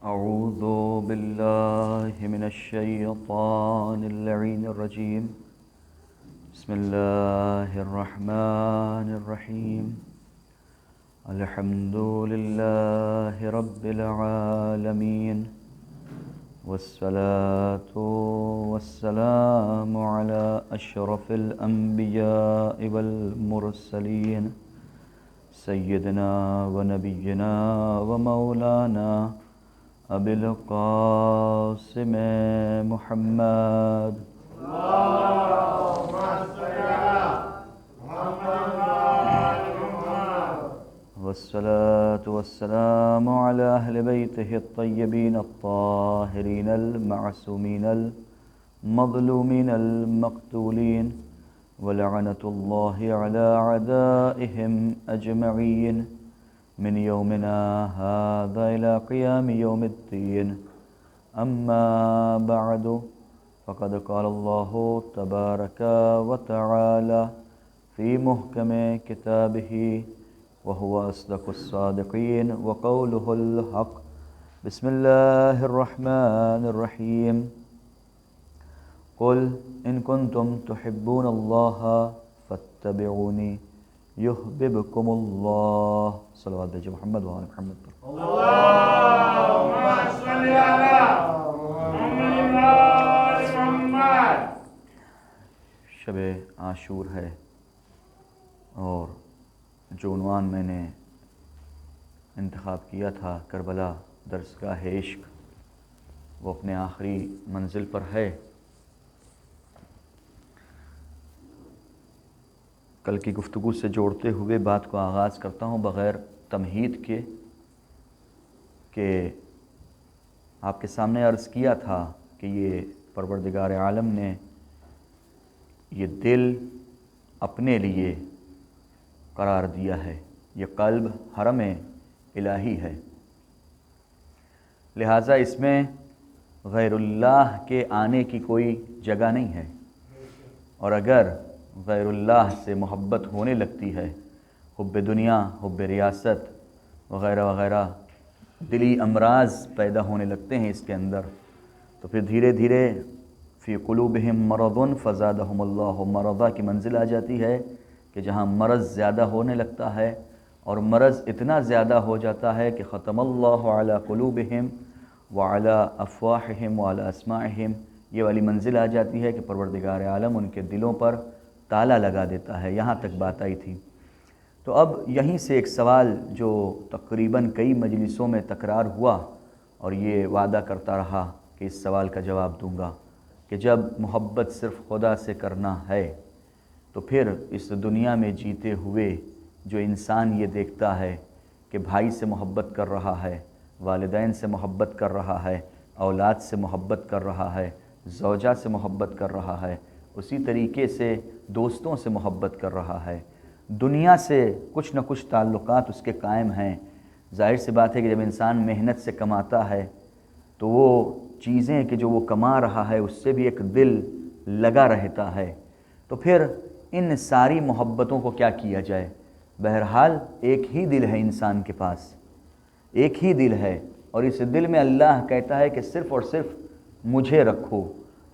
أعوذ بالله من الشيطان اللعين الرجيم. بسم الله الرحمن الرحيم. الحمد لله رب العالمين، والصلاة والسلام على أشرف الأنبياء والمرسلين سيدنا ونبينا ومولانا أبي القاسم محمد والصلاة والسلام على أهل بيته الطيبين الطاهرين المعصومين المظلومين المقتولين، ولعنة الله على أعدائهم أجمعين من يومنا هذا إلى قيام يوم الدين. أما بعد، فقد قال الله تبارك وتعالى في محكم كتابه وهو أصدق الصادقين وقوله الحق. بسم الله الرحمن الرحيم. قل إن كنتم تحبون الله فاتبعوني يحببكم الله. صلوات بھیجو محمد وآل محمد پر. اللهم صل على محمد وآل محمد. شب عاشور ہے اور جو عنوان میں نے انتخاب کیا تھا کربلا درسگاہ عشق، وہ اپنے آخری منزل پر ہے. کل کی گفتگو سے جوڑتے ہوئے بات کو آغاز کرتا ہوں بغیر تمہید کے کہ آپ کے سامنے عرض کیا تھا کہ یہ پروردگار عالم نے یہ دل اپنے لیے قرار دیا ہے. یہ قلب حرم الہی ہے، لہٰذا اس میں غیر اللہ کے آنے کی کوئی جگہ نہیں ہے. اور اگر غیر اللہ سے محبت ہونے لگتی ہے، حب دنیا، حب ریاست وغیرہ وغیرہ دلی امراض پیدا ہونے لگتے ہیں اس کے اندر، تو پھر دھیرے دھیرے فی قلوبہم مرض فزادہم اللہ مرضا کی منزل آ جاتی ہے کہ جہاں مرض زیادہ ہونے لگتا ہے، اور مرض اتنا زیادہ ہو جاتا ہے کہ ختم اللہ علی قلوبہم وعلی افواہہم وعلی اسماعہم، یہ والی منزل آ جاتی ہے کہ پروردگار عالم ان کے دلوں پر تالا لگا دیتا ہے. یہاں تک بات آئی تھی. تو اب یہیں سے ایک سوال جو تقریباً کئی مجلسوں میں تکرار ہوا، اور یہ وعدہ کرتا رہا کہ اس سوال کا جواب دوں گا کہ جب محبت صرف خدا سے کرنا ہے تو پھر اس دنیا میں جیتے ہوئے جو انسان یہ دیکھتا ہے کہ بھائی سے محبت کر رہا ہے، والدین سے محبت کر رہا ہے، اولاد سے محبت کر رہا ہے، زوجہ سے محبت کر رہا ہے، اسی طریقے سے دوستوں سے محبت کر رہا ہے، دنیا سے کچھ نہ کچھ تعلقات اس کے قائم ہیں. ظاہر سی بات ہے کہ جب انسان محنت سے کماتا ہے تو وہ چیزیں کہ جو وہ کما رہا ہے اس سے بھی ایک دل لگا رہتا ہے. تو پھر ان ساری محبتوں کو کیا کیا جائے؟ بہرحال ایک ہی دل ہے انسان کے پاس، ایک ہی دل ہے، اور اس دل میں اللہ کہتا ہے کہ صرف اور صرف مجھے رکھو.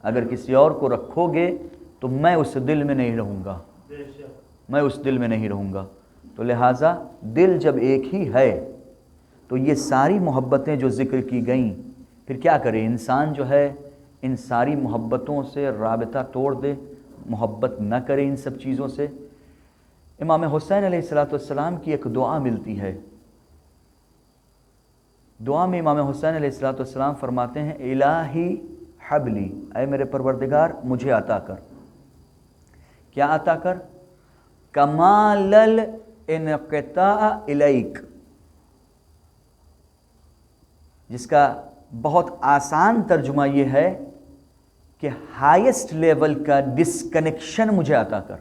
اگر کسی اور کو رکھو گے تو میں اس دل میں نہیں رہوں گا، میں اس دل میں نہیں رہوں گا. تو لہٰذا دل جب ایک ہی ہے تو یہ ساری محبتیں جو ذکر کی گئیں، پھر کیا کرے انسان جو ہے ان ساری محبتوں سے رابطہ توڑ دے، محبت نہ کرے ان سب چیزوں سے. امام حسین علیہ السلام کی ایک دعا ملتی ہے. دعا میں امام حسین علیہ السلام فرماتے ہیں الہی حبلی، اے میرے پروردگار مجھے عطا کر. کیا عطا کر؟ کمال الانقطاع الیک، جس کا بہت آسان ترجمہ یہ ہے کہ ہائیسٹ لیول کا ڈسکنیکشن مجھے عطا کر.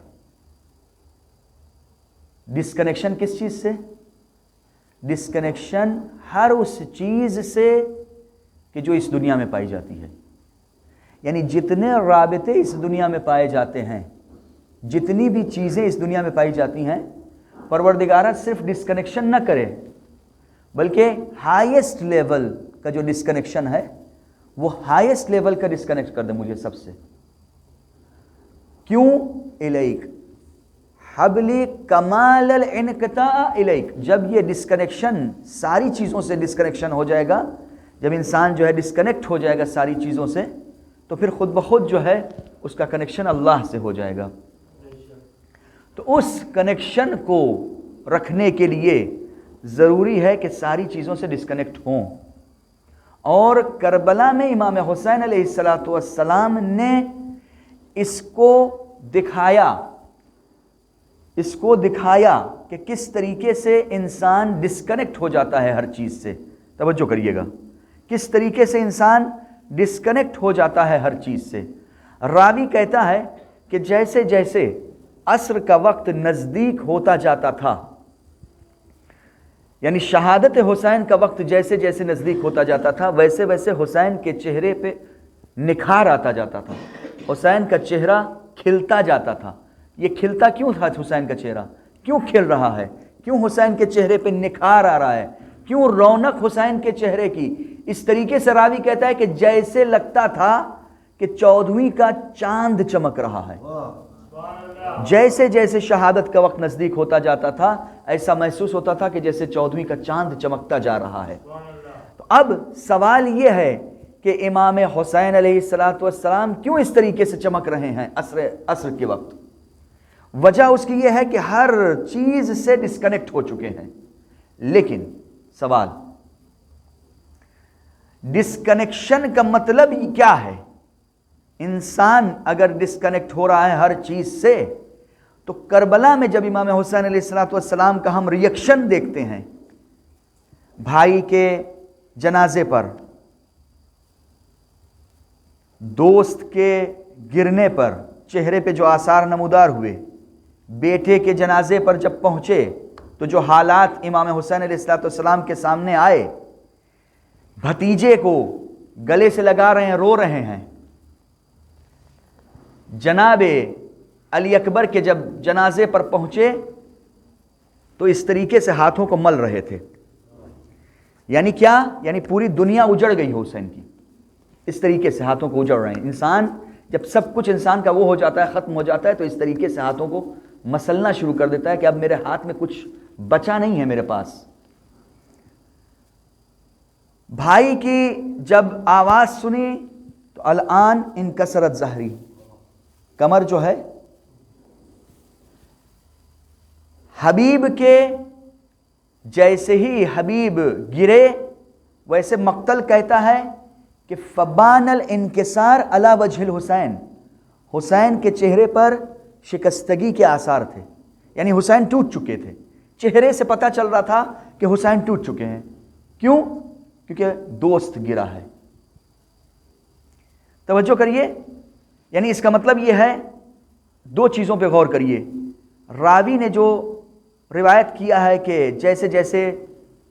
ڈسکنیکشن کس چیز سے؟ ڈسکنیکشن ہر اس چیز سے کہ جو اس دنیا میں پائی جاتی ہے. یعنی جتنے رابطے اس دنیا میں پائے جاتے ہیں، جتنی بھی چیزیں اس دنیا میں پائی جاتی ہیں، پروردگارہ صرف ڈسکنیکشن نہ کرے بلکہ ہائیسٹ لیول کا جو ڈسکنیکشن ہے وہ ہائیسٹ لیول کا ڈسکنیکٹ کر دے مجھے سب سے. کیوں؟ الیک حبلی کمال الانقطاع الیک. جب یہ ڈسکنیکشن ساری چیزوں سے ڈسکنیکشن ہو جائے گا، جب انسان جو ہے ڈسکنیکٹ ہو جائے گا ساری چیزوں سے، تو پھر خود بخود جو ہے اس کا کنیکشن اللہ سے ہو جائے گا. تو اس کنیکشن کو رکھنے کے لیے ضروری ہے کہ ساری چیزوں سے ڈسکنیکٹ ہوں. اور کربلا میں امام حسین علیہ السلام نے اس کو دکھایا کہ کس طریقے سے انسان ڈسکنیکٹ ہو جاتا ہے ہر چیز سے. توجہ کریے گا، کس طریقے سے انسان ڈسکنیکٹ ہو جاتا ہے ہر چیز سے. راوی کہتا ہے کہ جیسے جیسے عصر کا وقت نزدیک ہوتا جاتا تھا، یعنی شہادت حسین کا وقت جیسے جیسے نزدیک ہوتا جاتا تھا، ویسے ویسے حسین کے چہرے پہ نکھار آتا جاتا تھا، حسین کا چہرہ کھلتا جاتا تھا. یہ کھلتا کیوں تھا؟ حسین کا چہرہ کیوں کھل رہا ہے؟ کیوں حسین کے چہرے پہ نکھار آ رہا ہے؟ کیوں رونق حسین کے چہرے کی؟ اس طریقے سے راوی کہتا ہے کہ جیسے لگتا تھا کہ 14ویں کا چاند چمک رہا ہے. جیسے جیسے شہادت کا وقت نزدیک ہوتا جاتا تھا، ایسا محسوس ہوتا تھا کہ جیسے 14ویں کا چاند چمکتا جا رہا ہے. تو اب سوال یہ ہے کہ امام حسین علیہ السلام کیوں اس طریقے سے چمک رہے ہیں عصر کے وقت؟ وجہ اس کی یہ ہے کہ ہر چیز سے ڈسکنیکٹ ہو چکے ہیں. لیکن سوال، ڈسکنیکشن کا مطلب کیا ہے؟ انسان اگر ڈسکنیکٹ ہو رہا ہے ہر چیز سے، تو کربلا میں جب امام حسین علیہ السلام کا ہم ریئیکشن دیکھتے ہیں بھائی کے جنازے پر، دوست کے گرنے پر چہرے پہ جو آثار نمودار ہوئے، بیٹے کے جنازے پر جب پہنچے تو جو حالات امام حسین علیہ السلام کے سامنے آئے، بھتیجے کو گلے سے لگا رہے ہیں، رو رہے ہیں. جناب علی اکبر کے جب جنازے پر پہنچے تو اس طریقے سے ہاتھوں کو مل رہے تھے. یعنی کیا؟ یعنی پوری دنیا اجڑ گئی ہو حسین کی، اس طریقے سے ہاتھوں کو اجڑ رہے ہیں. انسان جب سب کچھ انسان کا وہ ہو جاتا ہے، ختم ہو جاتا ہے، تو اس طریقے سے ہاتھوں کو مسلنا شروع کر دیتا ہے کہ اب میرے ہاتھ میں کچھ بچا نہیں ہے میرے پاس. بھائی کی جب آواز سنی تو الآن انکسرت ظہری، کمر جو ہے حبیب کے، جیسے ہی حبیب گرے ویسے مقتل کہتا ہے کہ فبان الانکسار علی وجہ الحسین، حسین کے چہرے پر شکستگی کے آثار تھے، یعنی حسین ٹوٹ چکے تھے. چہرے سے پتہ چل رہا تھا کہ حسین ٹوٹ چکے ہیں. کیوں؟ کیونکہ دوست گرا ہے. توجہ کریے، یعنی اس کا مطلب یہ ہے، دو چیزوں پہ غور کریے. راوی نے جو روایت کیا ہے کہ جیسے جیسے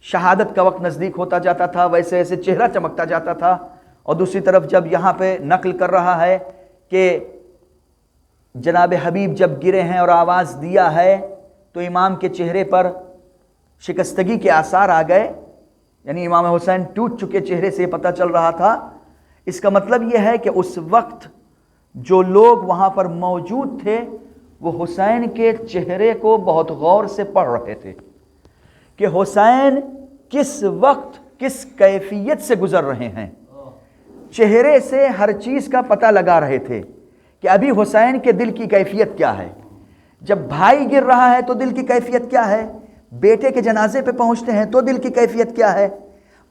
شہادت کا وقت نزدیک ہوتا جاتا تھا ویسے ویسے چہرہ چمکتا جاتا تھا، اور دوسری طرف جب یہاں پہ نقل کر رہا ہے کہ جناب حبیب جب گرے ہیں اور آواز دیا ہے تو امام کے چہرے پر شکستگی کے آثار آ گئے، یعنی امام حسین ٹوٹ چکے چہرے سے پتہ چل رہا تھا. اس کا مطلب یہ ہے کہ اس وقت جو لوگ وہاں پر موجود تھے وہ حسین کے چہرے کو بہت غور سے پڑھ رہے تھے کہ حسین کس وقت کس کیفیت سے گزر رہے ہیں. چہرے سے ہر چیز کا پتہ لگا رہے تھے کہ ابھی حسین کے دل کی کیفیت کیا ہے. جب بھائی گر رہا ہے تو دل کی کیفیت کیا ہے، بیٹے کے جنازے پہ پہنچتے ہیں تو دل کی کیفیت کیا ہے،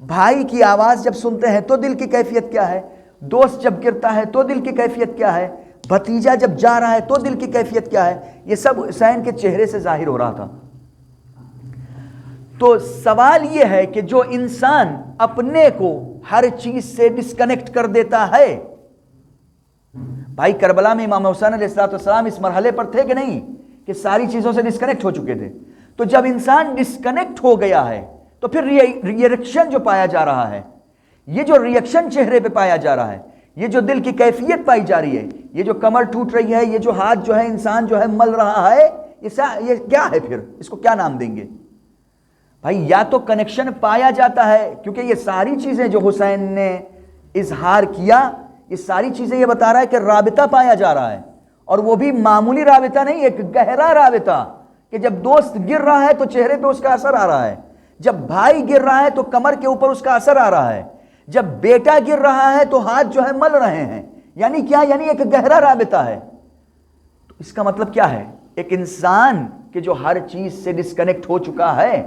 بھائی کی آواز جب سنتے ہیں تو دل کی کیفیت کیا ہے، دوست جب گرتا ہے تو دل کی کیفیت کیا ہے، بھتیجا جب جا رہا ہے تو دل کی کیفیت کیا ہے. یہ سب حسین کے چہرے سے ظاہر ہو رہا تھا. تو سوال یہ ہے کہ جو انسان اپنے کو ہر چیز سے ڈسکنیکٹ کر دیتا ہے، بھائی کربلا میں امام حسین علیہ السلام اس مرحلے پر تھے کہ نہیں کہ ساری چیزوں سے ڈسکنیکٹ ہو چکے تھے. تو جب انسان ڈسکنیکٹ ہو گیا ہے تو پھر ریئیکشن جو پایا جا رہا ہے، یہ جو ریئیکشن چہرے پہ پایا جا رہا ہے، یہ جو دل کی کیفیت پائی جا رہی ہے، یہ جو کمر ٹوٹ رہی ہے، یہ جو ہاتھ جو ہے انسان جو ہے مل رہا ہے، یہ کیا ہے؟ پھر اس کو کیا نام دیں گے بھائی؟ یا تو کنیکشن پایا جاتا ہے، کیونکہ یہ ساری چیزیں جو حسین نے اظہار کیا، یہ ساری چیزیں یہ بتا رہا ہے کہ رابطہ پایا جا رہا ہے، اور وہ بھی معمولی رابطہ نہیں، ایک گہرا رابطہ، کہ جب دوست گر رہا ہے تو چہرے پہ اس کا اثر آ رہا ہے، جب بھائی گر رہا ہے تو کمر کے اوپر اس کا اثر آ رہا ہے، جب بیٹا گر رہا ہے تو ہاتھ جو ہے مل رہے ہیں۔ یعنی کیا؟ یعنی ایک گہرا رابطہ ہے۔ تو اس کا مطلب کیا ہے؟ ایک انسان کہ جو ہر چیز سے ڈسکنیکٹ ہو چکا ہے،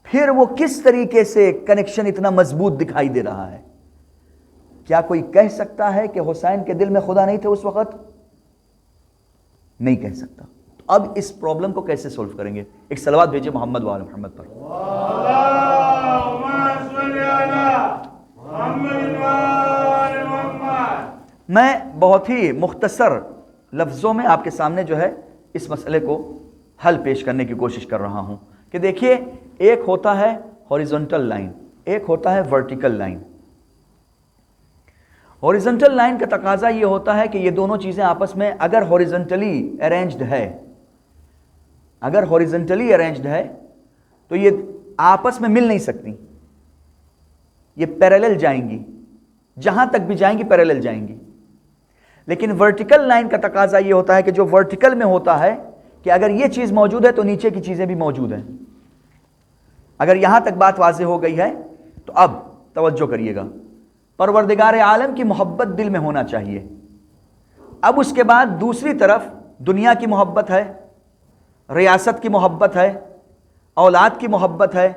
پھر وہ کس طریقے سے کنیکشن اتنا مضبوط دکھائی دے رہا ہے؟ کیا کوئی کہہ سکتا ہے کہ حسین کے دل میں خدا نہیں تھے اس وقت؟ نہیں کہہ سکتا۔ تو اب اس پرابلم کو کیسے سولو کریں گے؟ ایک صلوات بھیجئے محمد و آل محمد پر۔ میں بہت ہی مختصر لفظوں میں آپ کے سامنے جو ہے اس مسئلے کو حل پیش کرنے کی کوشش کر رہا ہوں کہ دیکھیے، ایک ہوتا ہے ہاریزونٹل لائن، ایک ہوتا ہے ورٹیکل لائن۔ ہاریزونٹل لائن کا تقاضا یہ ہوتا ہے کہ یہ دونوں چیزیں آپس میں اگر ہاریزونٹلی ارینجڈ ہے، اگر ہاریزونٹلی ارینجڈ ہے تو یہ آپس میں مل نہیں سکتی، یہ پیرالل جائیں گی، جہاں تک بھی جائیں گی پیرالل جائیں گی۔ لیکن ورٹیکل لائن کا تقاضا یہ ہوتا ہے کہ جو ورٹیکل میں ہوتا ہے کہ اگر یہ چیز موجود ہے تو نیچے کی چیزیں بھی موجود ہیں۔ اگر یہاں تک بات واضح ہو گئی ہے تو اب توجہ کریے گا، پروردگار عالم کی محبت دل میں ہونا چاہیے۔ اب اس کے بعد دوسری طرف دنیا کی محبت ہے، ریاست کی محبت ہے، اولاد کی محبت ہے،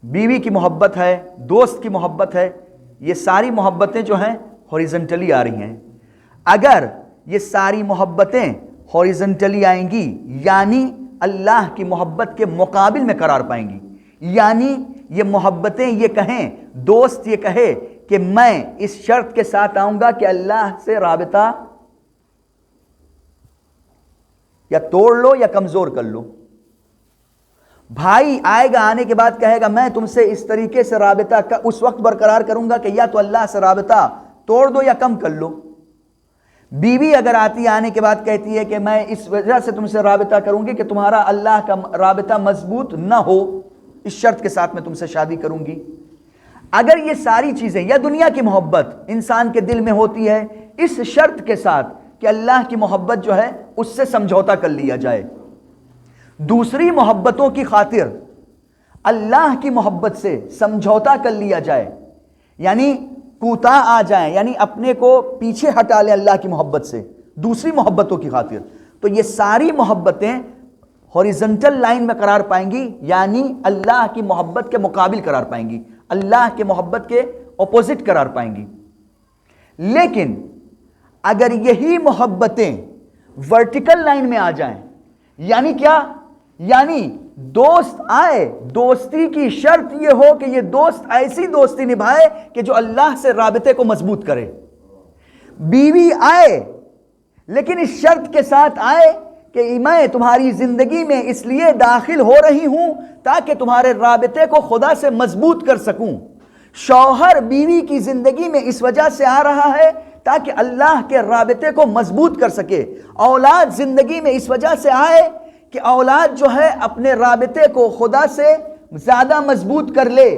بیوی کی محبت ہے، دوست کی محبت ہے۔ یہ ساری محبتیں جو ہیں ہاریزونٹلی آ رہی ہیں۔ اگر یہ ساری محبتیں ہاریزونٹلی آئیں گی یعنی اللہ کی محبت کے مقابل میں قرار پائیں گی، یعنی یہ محبتیں یہ کہیں، دوست یہ کہے کہ میں اس شرط کے ساتھ آؤں گا کہ اللہ سے رابطہ یا توڑ لو یا کمزور کر لو۔ بھائی آئے گا، آنے کے بعد کہے گا میں تم سے اس طریقے سے رابطہ اس وقت برقرار کروں گا کہ یا تو اللہ سے رابطہ توڑ دو یا کم کر لو۔ بیوی اگر آتی آنے کے بعد کہتی ہے کہ میں اس وجہ سے تم سے رابطہ کروں گی کہ تمہارا اللہ کا رابطہ مضبوط نہ ہو، اس شرط کے ساتھ میں تم سے شادی کروں گی۔ اگر یہ ساری چیزیں یا دنیا کی محبت انسان کے دل میں ہوتی ہے اس شرط کے ساتھ کہ اللہ کی محبت جو ہے اس سے سمجھوتا کر لیا جائے، دوسری محبتوں کی خاطر اللہ کی محبت سے سمجھوتا کر لیا جائے، یعنی کوتاہ آ جائیں، یعنی اپنے کو پیچھے ہٹا لیں اللہ کی محبت سے دوسری محبتوں کی خاطر، تو یہ ساری محبتیں ہاریزونٹل لائن میں قرار پائیں گی، یعنی اللہ کی محبت کے مقابل قرار پائیں گی، اللہ کے محبت کے اپوزٹ قرار پائیں گی۔ لیکن اگر یہی محبتیں ورٹیکل لائن میں آ جائیں، یعنی کیا؟ یعنی دوست آئے، دوستی کی شرط یہ ہو کہ یہ دوست ایسی دوستی نبھائے کہ جو اللہ سے رابطے کو مضبوط کرے۔ بیوی آئے لیکن اس شرط کے ساتھ آئے کہ میں تمہاری زندگی میں اس لیے داخل ہو رہی ہوں تاکہ تمہارے رابطے کو خدا سے مضبوط کر سکوں۔ شوہر بیوی کی زندگی میں اس وجہ سے آ رہا ہے تاکہ اللہ کے رابطے کو مضبوط کر سکے۔ اولاد زندگی میں اس وجہ سے آئے کہ اولاد جو ہے اپنے رابطے کو خدا سے زیادہ مضبوط کر لے،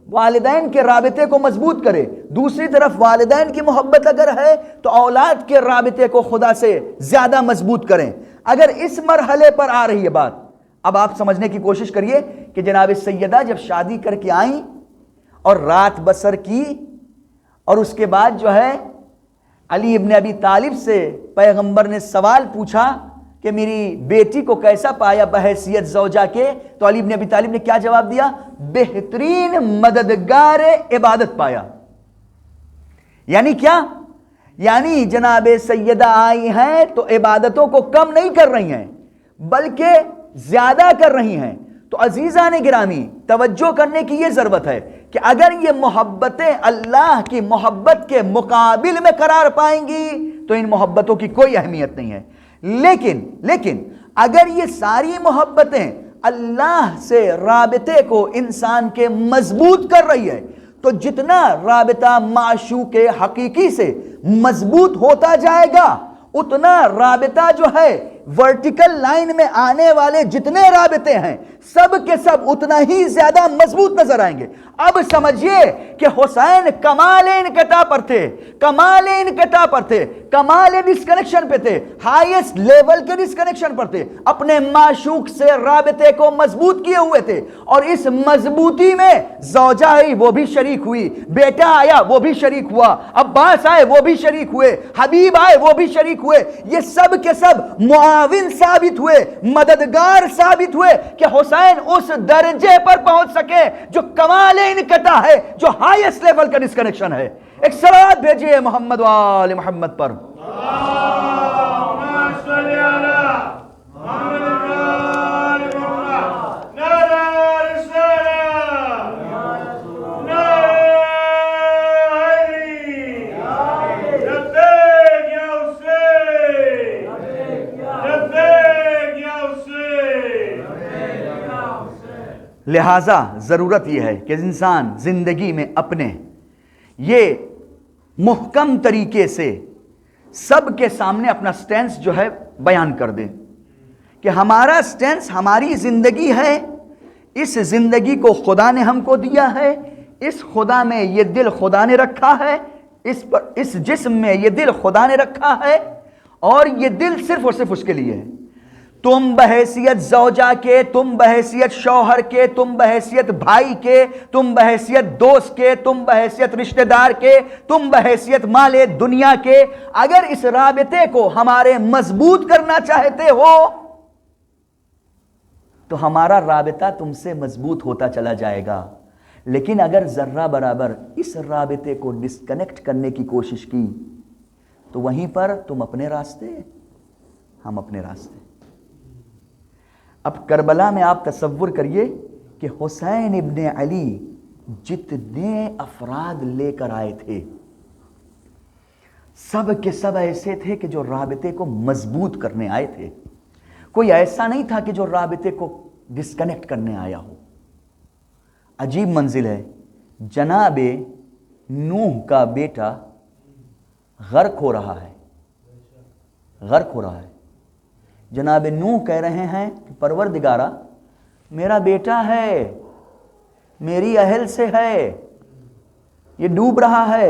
والدین کے رابطے کو مضبوط کرے۔ دوسری طرف والدین کی محبت اگر ہے تو اولاد کے رابطے کو خدا سے زیادہ مضبوط کریں۔ اگر اس مرحلے پر آ رہی ہے بات، اب آپ سمجھنے کی کوشش کریے کہ جناب سیدہ جب شادی کر کے آئیں اور رات بسر کی، اور اس کے بعد جو ہے علی ابن ابی طالب سے پیغمبر نے سوال پوچھا کہ میری بیٹی کو کیسا پایا بحیثیت زوجہ کے، تو علی ابن ابی طالب نے کیا جواب دیا؟ بہترین مددگار عبادت پایا۔ یعنی کیا؟ یعنی جناب سیدہ آئی ہیں تو عبادتوں کو کم نہیں کر رہی ہیں بلکہ زیادہ کر رہی ہیں۔ تو عزیزان گرامی توجہ کرنے کی یہ ضرورت ہے کہ اگر یہ محبتیں اللہ کی محبت کے مقابل میں قرار پائیں گی تو ان محبتوں کی کوئی اہمیت نہیں ہے۔ لیکن اگر یہ ساری محبتیں اللہ سے رابطے کو انسان کے مضبوط کر رہی ہے تو جتنا رابطہ معشوق حقیقی سے مضبوط ہوتا جائے گا اتنا رابطہ جو ہے ورٹیکل لائن میں آنے والے جتنے رابطے ہیں سب کے سب اتنا ہی زیادہ مضبوط نظر آئیں گے۔ اب سمجھیے کہ حسین کمال انقطاع پر تھے، کمال انقطاع پر تھے، کمال ڈسکنیکشن پہ تھے، ہائیسٹ لیول کے ڈسکنیکشن پر تھے، اپنے معشوق سے رابطے کو مضبوط کیے ہوئے تھے، اور اس مضبوطی میں زوجہ آئی وہ بھی شریک ہوئی، بیٹا آیا وہ بھی شریک ہوا، عباس آئے وہ بھی شریک ہوئے، حبیب آئے وہ بھی شریک ہوئے، یہ سب کے سب معاون ثابت ہوئے، مددگار ثابت ہوئے کہ حسین اس درجے پر پہنچ سکے جو کمال انقطاع ہے، جو ہائیسٹ لیول کا ڈسکنیکشن ہے۔ ایک صلوات بھیجئے محمد و آل محمد پر۔ اللهم صل على محمد و آل محمد۔ نعرہ رسالہ، نعرہ حیدری، لبیک یا حسین، لبیک یا حسین۔ لہٰذا ضرورت یہ ہے کہ انسان زندگی میں اپنے یہ محکم طریقے سے سب کے سامنے اپنا سٹینس جو ہے بیان کر دے کہ ہمارا سٹینس ہماری زندگی ہے، اس زندگی کو خدا نے ہم کو دیا ہے، اس خدا میں یہ دل خدا نے رکھا ہے، اس جسم میں یہ دل خدا نے رکھا ہے، اور یہ دل صرف اور صرف اس کے لیے ہے۔ تم بحیثیت زوجہ کے، تم بحیثیت شوہر کے، تم بحیثیت بھائی کے، تم بحیثیت دوست کے، تم بحیثیت رشتہ دار کے، تم بحیثیت مال دنیا کے، اگر اس رابطے کو ہمارے مضبوط کرنا چاہتے ہو تو ہمارا رابطہ تم سے مضبوط ہوتا چلا جائے گا، لیکن اگر ذرہ برابر اس رابطے کو ڈسکنیکٹ کرنے کی کوشش کی تو وہیں پر تم اپنے راستے، ہم اپنے راستے۔ اب کربلا میں آپ تصور کریے کہ حسین ابن علی جتنے افراد لے کر آئے تھے سب کے سب ایسے تھے کہ جو رابطے کو مضبوط کرنے آئے تھے، کوئی ایسا نہیں تھا کہ جو رابطے کو ڈسکنیکٹ کرنے آیا ہو۔ عجیب منزل ہے، جناب نوح کا بیٹا غرق ہو رہا ہے، غرق ہو رہا ہے۔ جناب نوح کہہ رہے ہیں کہ پروردگارا میرا بیٹا ہے، میری اہل سے ہے، یہ ڈوب رہا ہے۔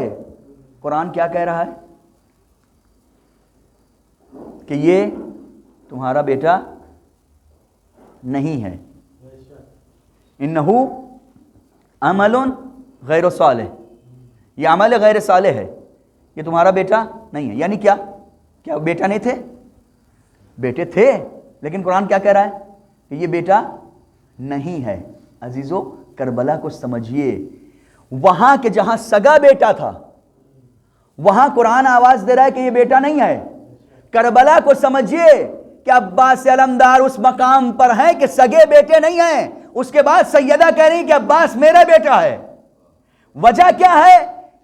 قرآن کیا کہہ رہا ہے کہ یہ تمہارا بیٹا نہیں ہے، انہو عمل غیر صالح، یہ عمل غیر صالح ہے، یہ تمہارا بیٹا نہیں ہے۔ یعنی کیا بیٹا نہیں تھے؟ بیٹے تھے، لیکن قرآن کیا کہہ رہا ہے کہ یہ بیٹا نہیں ہے۔ عزیزو کربلا کو سمجھیے، وہاں کے جہاں سگا بیٹا تھا وہاں قرآن آواز دے رہا ہے کہ یہ بیٹا نہیں ہے۔ کربلا کو سمجھیے کہ عباس علمدار اس مقام پر ہیں کہ سگے بیٹے نہیں ہیں، اس کے بعد سیدہ کہہ رہی کہ عباس میرا بیٹا ہے۔ وجہ کیا ہے؟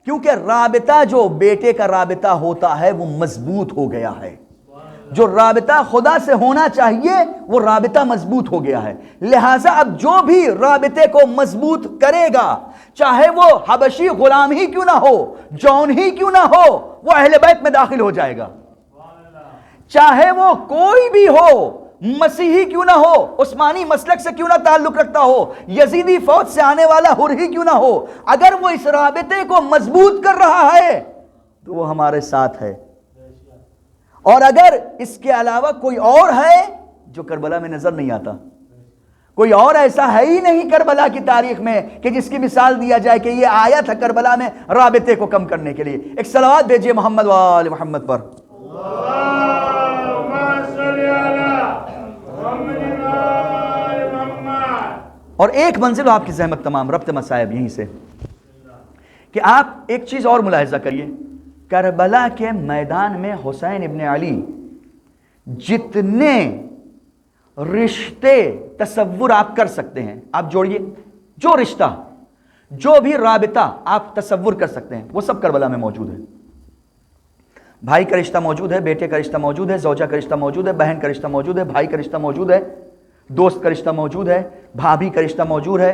کیونکہ رابطہ جو بیٹے کا رابطہ ہوتا ہے وہ مضبوط ہو گیا ہے، جو رابطہ خدا سے ہونا چاہیے وہ رابطہ مضبوط ہو گیا ہے۔ لہٰذا اب جو بھی رابطے کو مضبوط کرے گا، چاہے وہ حبشی غلام ہی کیوں نہ ہو، جون ہی کیوں نہ ہو، وہ اہل بیت میں داخل ہو جائے گا، چاہے وہ کوئی بھی ہو، مسیحی کیوں نہ ہو، عثمانی مسلک سے کیوں نہ تعلق رکھتا ہو، یزیدی فوج سے آنے والا حر ہی کیوں نہ ہو، اگر وہ اس رابطے کو مضبوط کر رہا ہے تو وہ ہمارے ساتھ ہے۔ اور اگر اس کے علاوہ کوئی اور ہے جو کربلا میں نظر نہیں آتا، کوئی اور ایسا ہے ہی نہیں کربلا کی تاریخ میں کہ جس کی مثال دیا جائے کہ یہ آیا تھا کربلا میں رابطے کو کم کرنے کے لیے۔ ایک صلوات بھیجئے محمد و آل محمد پر۔ اور ایک منزل آپ کی زحمت تمام، ربط مصائب یہیں سے کہ آپ ایک چیز اور ملاحظہ کریے، کربلا کے میدان میں حسین ابن علی جتنے رشتے تصور آپ کر سکتے ہیں، آپ جوڑیے، جو رشتہ، جو بھی رابطہ آپ تصور کر سکتے ہیں وہ سب کربلا میں موجود ہے۔ بھائی کا رشتہ موجود ہے، بیٹے کا رشتہ موجود ہے، زوجہ کا رشتہ موجود ہے، بہن کا رشتہ موجود ہے، بھائی کا رشتہ موجود ہے، دوست کا رشتہ موجود ہے، بھابھی کا رشتہ موجود ہے،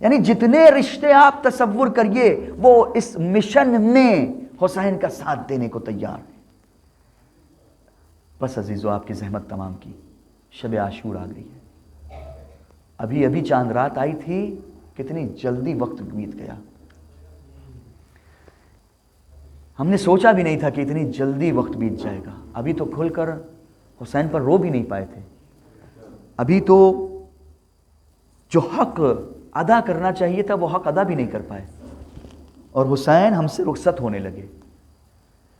یعنی جتنے رشتے آپ تصور کریے وہ اس مشن میں حسین کا ساتھ دینے کو تیار ہے۔ بس عزیزو آپ کی زحمت تمام کی، شب عاشور آ گئی ہے، ابھی ابھی چاند رات آئی تھی، کتنی جلدی وقت بیت گیا۔ ہم نے سوچا بھی نہیں تھا کہ اتنی جلدی وقت بیت جائے گا۔ ابھی تو کھل کر حسین پر رو بھی نہیں پائے تھے، ابھی تو جو حق ادا کرنا چاہیے تھا وہ حق ادا بھی نہیں کر پائے، اور حسین ہم سے رخصت ہونے لگے۔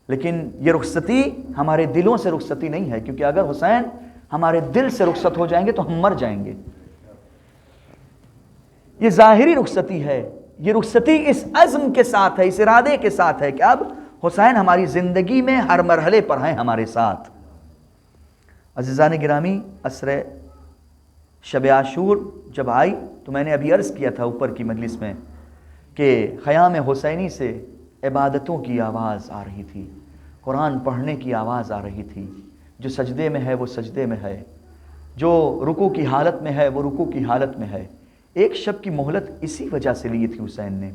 لیکن یہ رخصتی ہمارے دلوں سے رخصتی نہیں ہے، کیونکہ اگر حسین ہمارے دل سے رخصت ہو جائیں گے تو ہم مر جائیں گے۔ یہ ظاہری رخصتی ہے، یہ رخصتی اس عزم کے ساتھ ہے، اس ارادے کے ساتھ ہے کہ اب حسین ہماری زندگی میں ہر مرحلے پر ہیں ہمارے ساتھ۔ عزیزان گرامی، عصر شب عاشور جب آئی تو میں نے ابھی عرض کیا تھا اوپر کی مجلس میں کہ خیام حسینی سے عبادتوں کی آواز آ رہی تھی، قرآن پڑھنے کی آواز آ رہی تھی، جو سجدے میں ہے وہ سجدے میں ہے، جو رکوع کی حالت میں ہے وہ رکوع کی حالت میں ہے۔ ایک شب کی مہلت اسی وجہ سے لی تھی حسین نے۔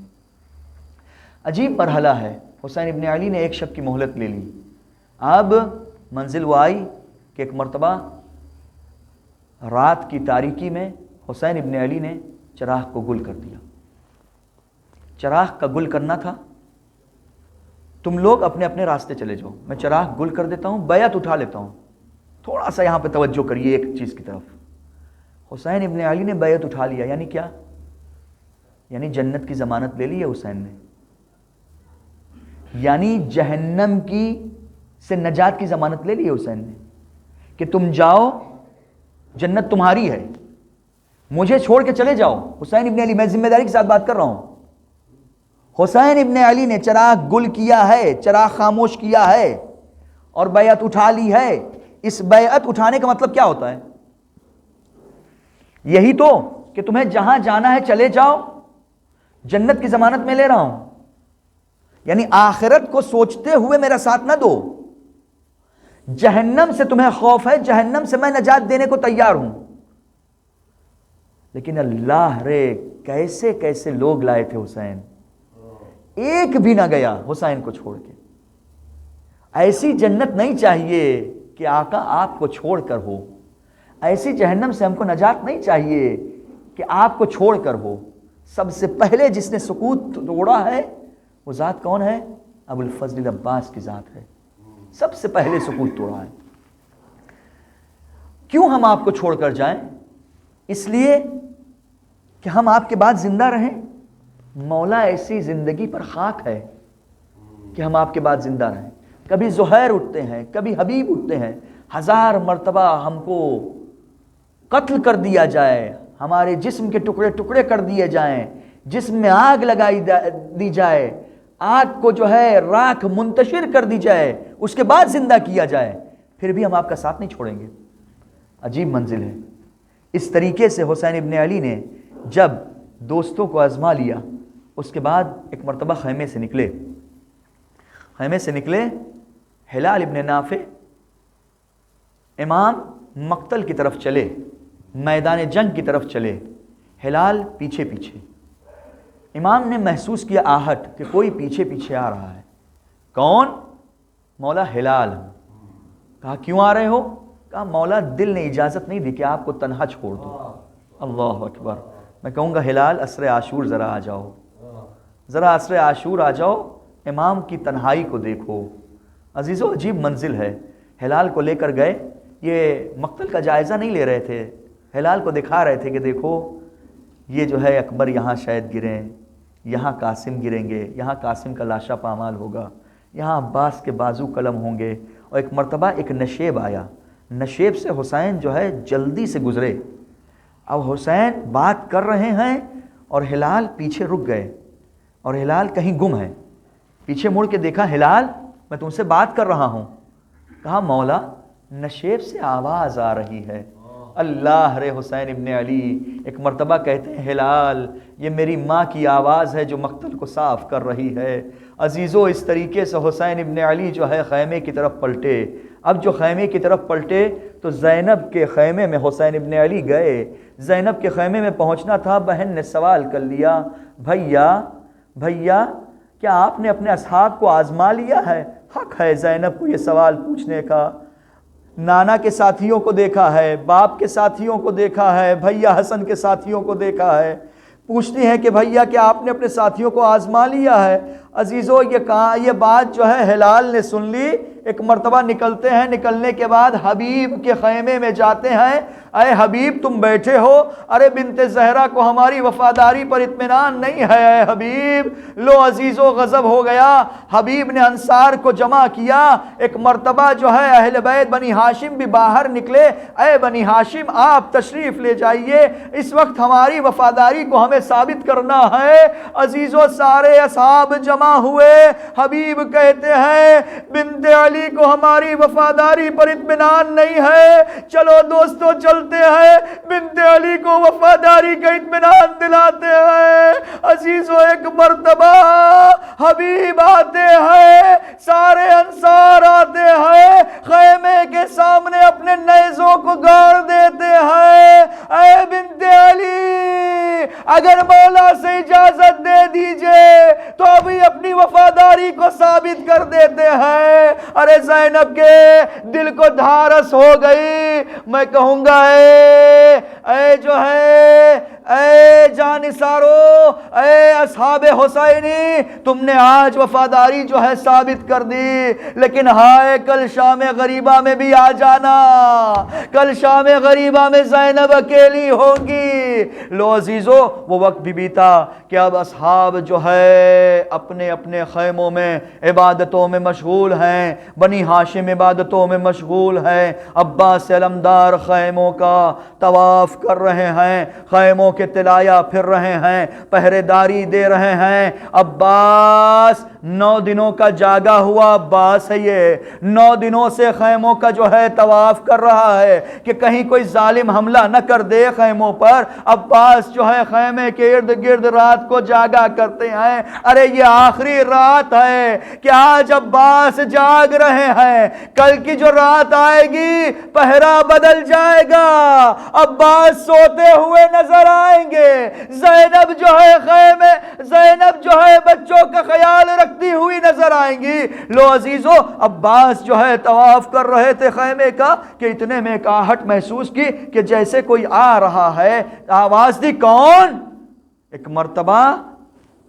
عجیب مرحلہ ہے، حسین ابن علی نے ایک شب کی مہلت لے لی۔ اب منزل وہ آئی کہ ایک مرتبہ رات کی تاریکی میں حسین ابن علی نے چراغ کو گل کر دیا۔ چراغ کا گل کرنا تھا، تم لوگ اپنے اپنے راستے چلے جاؤ، میں چراغ گل کر دیتا ہوں، بیعت اٹھا لیتا ہوں۔ تھوڑا سا یہاں پہ توجہ کریے ایک چیز کی طرف۔ حسین ابن علی نے بیعت اٹھا لیا، یعنی کیا؟ یعنی جنت کی ضمانت لے لی ہے حسین نے، یعنی جہنم کی سے نجات کی ضمانت لے لی ہے حسین نے کہ تم جاؤ، جنت تمہاری ہے، مجھے چھوڑ کے چلے جاؤ۔ حسین ابن علی، میں ذمہ داری کے ساتھ بات کر رہا ہوں، حسین ابن علی نے چراغ گل کیا ہے، چراغ خاموش کیا ہے اور بیعت اٹھا لی ہے۔ اس بیعت اٹھانے کا مطلب کیا ہوتا ہے؟ یہی تو کہ تمہیں جہاں جانا ہے چلے جاؤ، جنت کی ضمانت میں لے رہا ہوں، یعنی آخرت کو سوچتے ہوئے میرا ساتھ نہ دو، جہنم سے تمہیں خوف ہے، جہنم سے میں نجات دینے کو تیار ہوں۔ لیکن اللہ رے کیسے کیسے لوگ لائے تھے حسین، ایک بھی نہ گیا حسین کو چھوڑ کے۔ ایسی جنت نہیں چاہیے کہ آقا آپ کو چھوڑ کر ہو، ایسی جہنم سے ہم کو نجات نہیں چاہیے کہ آپ کو چھوڑ کر ہو۔ سب سے پہلے جس نے سکوت توڑا ہے وہ ذات کون ہے؟ ابو الفضل عباس کی ذات ہے، سب سے پہلے سکوت توڑا ہے۔ کیوں ہم آپ کو چھوڑ کر جائیں؟ اس لیے کہ ہم آپ کے بعد زندہ رہیں۔ مولا ایسی زندگی پر خاک ہے کہ ہم آپ کے بعد زندہ رہیں۔ کبھی زہیر اٹھتے ہیں، کبھی حبیب اٹھتے ہیں، 1000 مرتبہ ہم کو قتل کر دیا جائے، ہمارے جسم کے ٹکڑے ٹکڑے کر دیے جائیں، جسم میں آگ لگائی دی جائے، آگ کو جو ہے راکھ منتشر کر دی جائے، اس کے بعد زندہ کیا جائے، پھر بھی ہم آپ کا ساتھ نہیں چھوڑیں گے۔ عجیب منزل ہے۔ اس طریقے سے حسین ابن علی نے جب دوستوں کو آزما لیا، اس کے بعد ایک مرتبہ خیمے سے نکلے، ہلال ابن نافع امام مقتل کی طرف چلے، میدان جنگ کی طرف چلے، ہلال پیچھے پیچھے۔ امام نے محسوس کیا آہٹ کہ کوئی پیچھے پیچھے آ رہا ہے۔ کون؟ مولا ہلال۔ کہا کیوں آ رہے ہو؟ کہا مولا دل نے اجازت نہیں دی کہ آپ کو تنہا چھوڑ دو۔ اللہ اکبر۔ میں کہوں گا ہلال عصر عاشور ذرا آ جاؤ، ذرا عصر عاشور آ جاؤ، امام کی تنہائی کو دیکھو۔ عزیزو عجیب منزل ہے۔ ہلال کو لے کر گئے، یہ مقتل کا جائزہ نہیں لے رہے تھے، ہلال کو دکھا رہے تھے کہ دیکھو یہ جو ہے اکبر یہاں شاید گریں، یہاں قاسم گریں گے، یہاں قاسم کا لاشا پامال ہوگا، یہاں عباس کے بازو قلم ہوں گے۔ اور ایک مرتبہ ایک نشیب آیا، نشیب سے حسین جو ہے جلدی سے گزرے۔ اب حسین بات کر رہے ہیں اور ہلال پیچھے رک گئے، اور ہلال کہیں گم ہے۔ پیچھے مڑ کے دیکھا، ہلال میں تم سے بات کر رہا ہوں۔ کہا مولا نشیب سے آواز آ رہی ہے۔ اللہ رے حسین ابن علی ایک مرتبہ کہتے ہیں ہلال یہ میری ماں کی آواز ہے جو مقتل کو صاف کر رہی ہے۔ عزیزو اس طریقے سے حسین ابن علی جو ہے خیمے کی طرف پلٹے۔ اب جو خیمے کی طرف پلٹے تو زینب کے خیمے میں حسین ابن علی گئے، زینب کے خیمے میں پہنچنا تھا، بہن نے سوال کر لیا، بھیا کیا آپ نے اپنے اصحاب کو آزما لیا ہے؟ حق ہے زینب کو یہ سوال پوچھنے کا، نانا کے ساتھیوں کو دیکھا ہے، باپ کے ساتھیوں کو دیکھا ہے، بھیا حسن کے ساتھیوں کو دیکھا ہے، پوچھتی ہیں کہ بھیا کیا آپ نے اپنے ساتھیوں کو آزما لیا ہے؟ عزیزو یہ بات جو ہے ہلال نے سن لی، ایک مرتبہ نکلتے ہیں، نکلنے کے بعد حبیب کے خیمے میں جاتے ہیں، اے حبیب تم بیٹھے ہو، ارے بنت زہرا کو ہماری وفاداری پر اطمینان نہیں ہے اے حبیب۔ لو عزیزو غضب ہو گیا، حبیب نے انصار کو جمع کیا، ایک مرتبہ جو ہے اہل بیت بنی ہاشم بھی باہر نکلے، اے بنی ہاشم آپ تشریف لے جائیے، اس وقت ہماری وفاداری کو ہمیں ثابت کرنا ہے۔ عزیزو سارے اصحاب جمع ہوئے، حبیب کہتے ہیں بنت علی کو ہماری وفاداری پر اطمینان نہیں ہے، چلو دوستو چلتے ہیں، بنت علی کو وفاداری کا اطمینان دلاتے ہیں۔ عزیزو ایک مرتبہ حبیب آتے ہیں، سارے انصار آتے ہیں، خیمے کے سامنے اپنے نیزوں کو گاڑ دیتے ہیں، اے بنت علی اگر مولا سے اجازت دے دیجئے تو ابھی اپنی وفاداری کو ثابت کر دیتے ہیں۔ ارے زینب کے دل کو دھارس ہو گئی، میں کہوں گا اے جو ہے اے جانثارو، اے اصحاب حسینی، تم نے آج وفاداری جو ہے ثابت کر دی، لیکن ہائے کل شام غریبہ میں بھی آ جانا، کل شام غریبہ میں زینب اکیلی ہوگی۔ لو عزیزو وہ وقت بھی بیتا کہ اب اصحاب جو ہے اپنے اپنے خیموں میں عبادتوں میں مشغول ہیں، بنی ہاشم عبادتوں میں مشغول ہیں، عباس علمدار خیموں کا طواف کر رہے ہیں، خیموں کے تلایا پھر رہے ہیں، پہرے داری دے رہے ہیں۔ عباس 9 دنوں کا جاگا ہوا عباس ہے، یہ 9 دنوں سے خیموں کا جو ہے طواف کر رہا ہے کہ کہیں کوئی ظالم حملہ نہ کر دے خیموں پر۔ عباس جو ہے خیمے کے ارد گرد رات کو جاگا کرتے ہیں۔ ارے یہ آخری رات ہے کہ آج عباس جاگ رہے ہیں، کل کی جو رات آئے گی پہرا بدل جائے گا، عباس سوتے ہوئے نظر آئیں گے، زینب جو ہے خیمے، زینب جو ہے بچوں کا خیال رکھتی ہوئی نظر آئیں گی۔ لو عزیزو عباس جو ہے طواف کر رہے تھے خیمے کا کہ اتنے میں ایک آہٹ محسوس کی کہ جیسے کوئی آ رہا ہے، آواز دی کون؟ ایک مرتبہ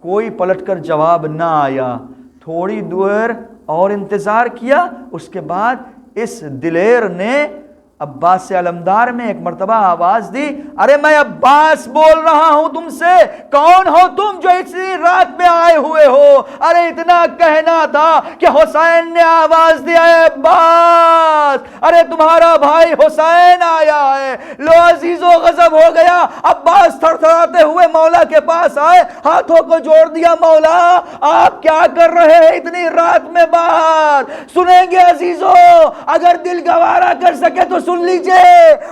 کوئی پلٹ کر جواب نہ آیا، تھوڑی دیر اور انتظار کیا، اس کے بعد اس دلیر نے عباس علمدار میں ایک مرتبہ آواز دی، ارے میں عباس بول رہا ہوں تم سے، کون ہو تم جو اسی رات میں آئے ہوئے ہو؟ ارے اتنا کہنا تھا کہ حسین نے آواز دی، اے عباس ارے تمہارا بھائی حسین آیا ہے۔ لو عزیزو غضب ہو گیا، عباس تھر تھراتے ہوئے مولا کے پاس آئے، ہاتھوں کو جوڑ دیا، مولا آپ کیا کر رہے ہیں اتنی رات میں باہر؟ سنیں گے عزیزو، اگر دل گوارا کر سکے تو سن لیجئے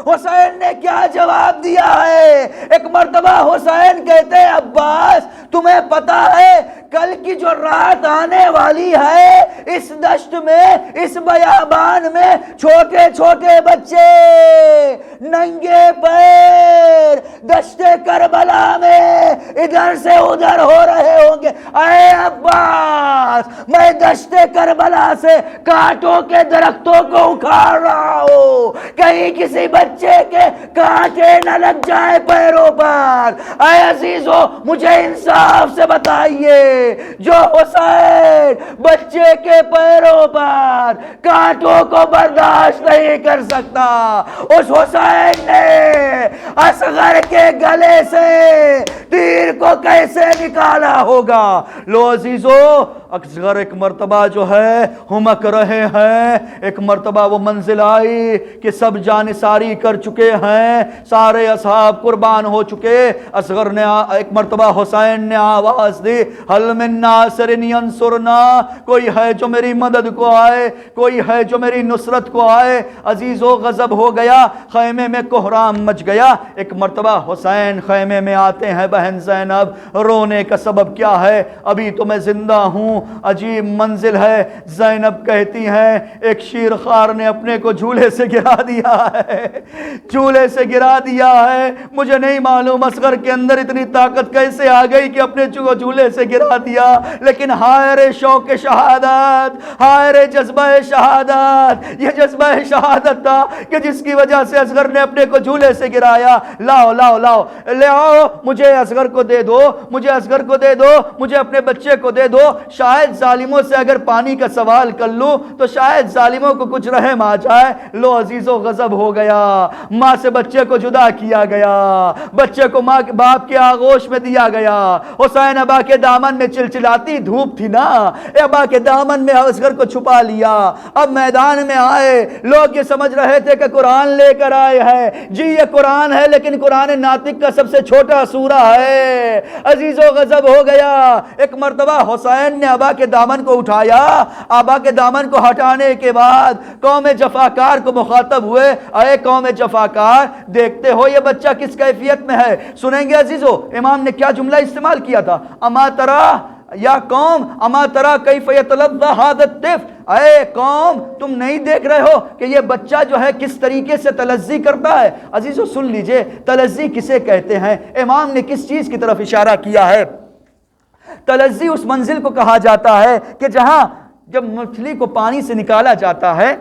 حسین نے کیا جواب دیا ہے۔ ایک مرتبہ حسین کہتے ہیں عباس تمہیں پتا ہے کل کی جو رات آنے والی ہے، اس دشت میں، اس بیابان میں چھوٹے چھوٹے بچے ننگے پیر دشت کربلا میں ادھر سے ادھر ہو رہے ہوں گے۔ اے عباس میں دشت کربلا سے کانٹوں کے درختوں کو اکھاڑ رہا ہوں، کہیں کسی بچے کے کانٹے نہ لگ جائے پیروں پر۔ اے عزیزو مجھے انصاف سے بتائیے، جو حسین بچے کے پیروں پر کانٹوں کو برداشت نہیں کر سکتا، اس حسین نے اصغر کے گلے سے تیر کو کیسے نکالا ہوگا؟ لو عزیزو اصغر ایک مرتبہ جو ہے ہمک رہے ہیں، ایک مرتبہ وہ منزل آئی کہ سب جانثاری کر چکے ہیں، سارے اصحاب قربان ہو چکے۔ اصغر نے ایک مرتبہ حسین نے آواز دی، حل من ناصر ینصرنا، کوئی ہے جو میری مدد کو آئے، کوئی ہے جو میری نصرت کو آئے۔ عزیزو غضب ہو گیا، خیمے میں کوہرام مچ گیا۔ ایک مرتبہ حسین خیمے میں آتے ہیں، بہن زینب رونے کا سبب کیا ہے؟ ابھی تو میں زندہ ہوں، عجیب منزل ہے۔ زینب کہتی ہیں ایک شیر خوار نے اپنے کو جھولے سے گرا دیا ہے، جھولے سے گرا دیا ہے، مجھے نہیں معلوم اصغر کے اندر اتنی طاقت کیسے آ گئی کہ اپنے کو جھولے سے گرا دیا، لیکن ہائے رے شوق شہادت، ہائے رے جذبہ شہادت، یہ جذبہ شہادت تھا کہ جس کی وجہ سے اصغر نے اپنے کو جھولے سے گرایا۔ لاؤ لاؤ لاؤ لے آؤ، مجھے اصغر کو دے دو، مجھے اصغر کو دے دو، مجھے اپنے بچے کو دے دو، شاید ظالموں سے اگر پانی کا سوال کر لوں تو شاید ظالموں کو کچھ رحم آ جائے۔ لو عزیزو غضب ہو گیا، ماں سے بچے کو جدا کیا گیا، بچے کو ماں باپ کے آغوش میں دیا گیا۔ حسین ابا کے دامن میں چلچلاتی دھوپ تھی نا، ابا کے دامن میں اصغر کو چھپا لیا۔ اب میدان میں آئے، لوگ یہ سمجھ رہے تھے کہ قرآن لے کر آئے ہیں، جی یہ قرآن ہے لیکن قرآن ناطق کا سب سے چھوٹا سورہ ہے۔ عزیزو غضب ہو گیا۔ ایک مرتبہ حسین نے ابا کے دامن کو اٹھایا، ابا کے دامن کو ہٹانے کے بعد قوم جفاکار کو مخاطب ہوئے، اے قوم جفاکار دیکھتے ہو یہ بچہ کس کیفیت میں ہے۔ سنیں گے عزیزو امام نے کیا جملہ استعمال کیا تھا، اما ترا یا قوم اما ترا کیف یتلظی ھذا الطفل، اے قوم تم نہیں دیکھ رہے ہو کہ یہ بچہ جو ہے کس طریقے سے تلذی کرتا ہے۔ عزیزو سن لیجئے تلذی کسے کہتے ہیں، امام نے کس چیز کی طرف اشارہ کیا ہے۔ تلذی اس منزل کو کہا جاتا ہے کہ جہاں جب مچھلی کو پانی سے نکالا جاتا ہے،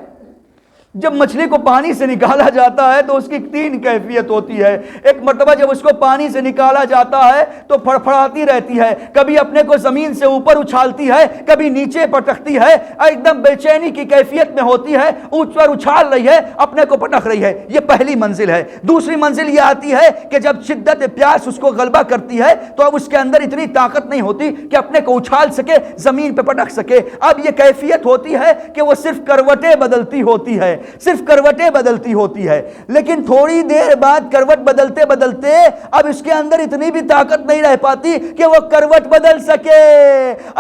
جب مچھلی کو پانی سے نکالا جاتا ہے تو اس کی تین کیفیت ہوتی ہے۔ ایک مرتبہ جب اس کو پانی سے نکالا جاتا ہے تو پھڑپھڑاتی رہتی ہے، کبھی اپنے کو زمین سے اوپر اچھالتی ہے، کبھی نیچے پٹکتی ہے، ایک دم بے چینی کی کیفیت میں ہوتی ہے، اوپر اچھال رہی ہے، اپنے کو پٹک رہی ہے۔ یہ پہلی منزل ہے۔ دوسری منزل یہ آتی ہے کہ جب شدت پیاس اس کو غلبہ کرتی ہے تو اب اس کے اندر اتنی طاقت نہیں ہوتی کہ اپنے کو اچھال سکے، زمین پہ پٹک سکے۔ اب یہ کیفیت ہوتی ہے کہ وہ صرف کروٹیں بدلتی ہوتی ہے، صرف کروٹیں بدلتی ہوتی ہے، لیکن تھوڑی دیر بعد کروٹ بدلتے بدلتے اب اس کے اندر اتنی بھی طاقت نہیں رہ پاتی کہ وہ کروٹ بدل سکے۔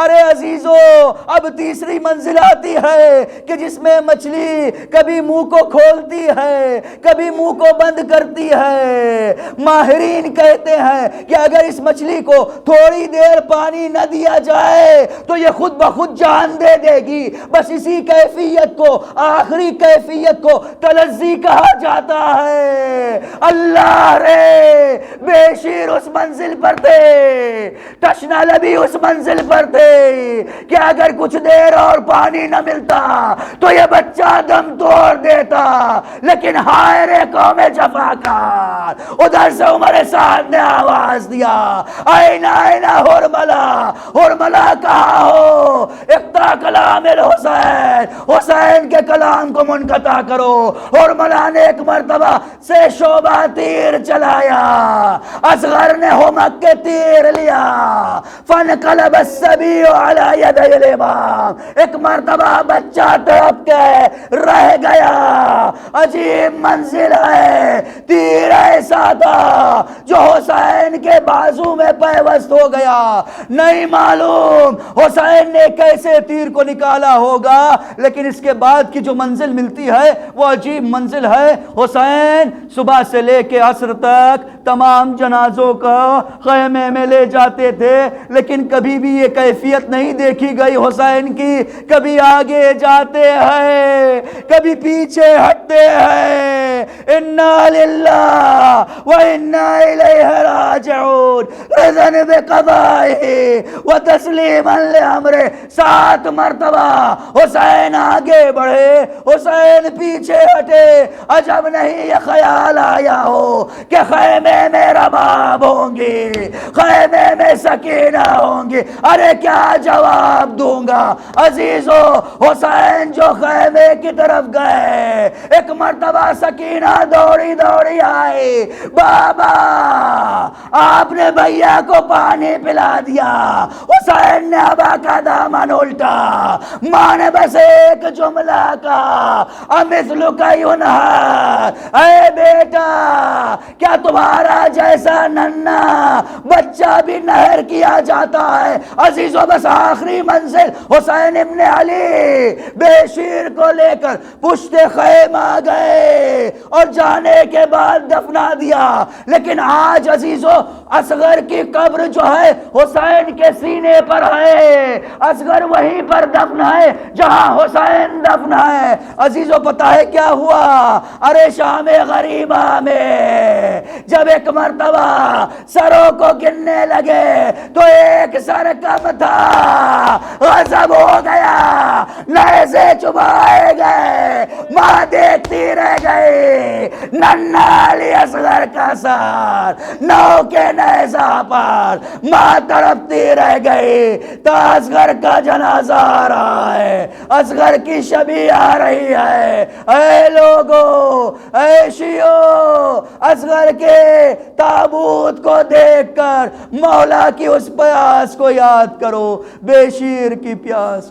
ارے عزیزو اب تیسری منزل آتی ہے کہ جس میں مچھلی کبھی منہ کو کھولتی ہے، کبھی منہ کو بند کرتی ہے۔ ماہرین کہتے ہیں کہ اگر اس مچھلی کو تھوڑی دیر پانی نہ دیا جائے تو یہ خود بخود جان دے دے گی۔ بس اسی کیفیت کو، آخری کیفیت کو تلذی کہا جاتا ہے۔ اللہ رے بے شیر اس منزل پر تھے، تشنا لبی اس منزل پر تھے کہ اگر کچھ دیر اور پانی نہ ملتا تو یہ بچہ دم توڑ دیتا، لیکن ہائے رے قوم جفاکار۔ ادھر سے عمر صاحب نے آواز دیا، اینا اینا حرملہ، حرملہ کہا ہو، اقطع کلام الحسین، حسین کے کلام کو منقطع کرو۔ حرملہ نے ایک مرتبہ سے شعبہ تیر چلایا، اصغر نے ہمک کے تیر لیا، فانقلب الصبی علی یدی الامام، ایک مرتبہ بچہ تڑپ کے رہ گیا۔ عجیب منزل ہے، تیر ایسا تھا جو حسین کے بازو میں پیوست ہو گیا۔ نہیں معلوم حسین نے کیسے تیر کو نکالا ہوگا، لیکن اس کے بعد کی جو منزل ملتی ہے وہ عجیب منزل ہے۔ حسین صبح سے لے کے عصر تک تمام جنازوں کو خیمے میں لے جاتے تھے، لیکن کبھی بھی یہ کیفیت نہیں دیکھی گئی حسین کی، کبھی آگے جاتے ہیں، کبھی پیچھے ہٹتے ہیں۔ انا للہ و انا الیہ راجعون، رضا بقضائہ و تسلیما لامرہ۔ 7 مرتبہ حسین آگے بڑھے، حسین پیچھے ہٹے۔ عجب نہیں یہ خیال آیا ہو کہ خیمے میں رباب ہوں گی، خیمے میں سکینہ ہوں گی۔ ارے کیا جواب دوں گا عزیزو، حسین جو خیمے کی طرف گئے، ایک مرتبہ سکینہ دوڑی دوڑی آئی، بابا آپ نے بھیا کو پانی پلا دیا۔ حسین نے ابا کا دامن الٹا، ماں نے بس ایک جملہ کہا، امثلک ینہر، اے بیٹا کیا تمہارا جیسا ننھا بچہ بھی نہر کیا جاتا ہے؟ عزیزو بس آخری منزل حسین ابن علی بے شیر کو لے کر پشت خیمہ گئے۔ اور جانے کے بعد دفنا دیا، لیکن آج عزیزو اصغر کی قبر جو ہے حسین کے سینے پر ہے، اصغر وہیں پر دفن ہے جہاں حسین دفن ہے۔ عزیزو پتہ ہے کیا ہوا؟ ارے شام غریبہ میں جب ایک مرتبہ سروں کو گننے لگے تو ایک سر کم تھا، غضب ہو گیا، نیزے چبھائے گئے، ماں دیکھتی رہ گئی، ننھا علی اصغر کا سر نو کے نیزہ پر، ماں تڑپتی رہ گئی تو اصغر کا جنازہ آ رہا ہے، اصغر کی شبیہ آ رہی ہے۔ اے لوگو، اے شیعو، اصغر کے تابوت کو دیکھ کر مولا کی اس پیاس کو یاد کرو، بے شیر کی پیاس۔